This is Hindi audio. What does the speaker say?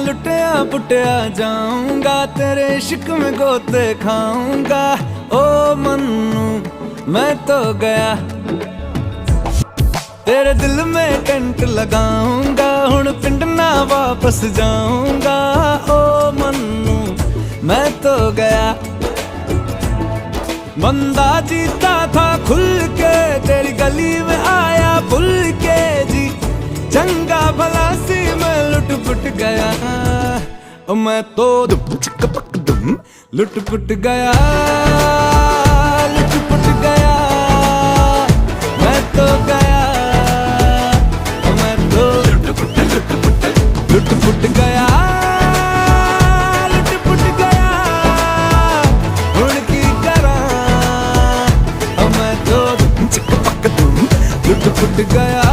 लुटिया पुटिया जाऊंगा, तेरे इश्क में गोते खाऊंगा। ओ मन्नू मैं तो गया, तेरे दिल में टेंट लगाऊंगा, हुण पिंड ना वापस जाऊंगा। ओ मन्नू मैं तो गया, बंदा जीता था खुल के, तेरी गली में आया भूल के जी। चंगा भला सी मैं लुट पुट गया, मैं तो लुट पुट गया, लुट पुट गया। मैं तो गया, मैं तो लुट पुट गया, लुट पुट गया। हुण की करा, मैं तो लुट पुट गया।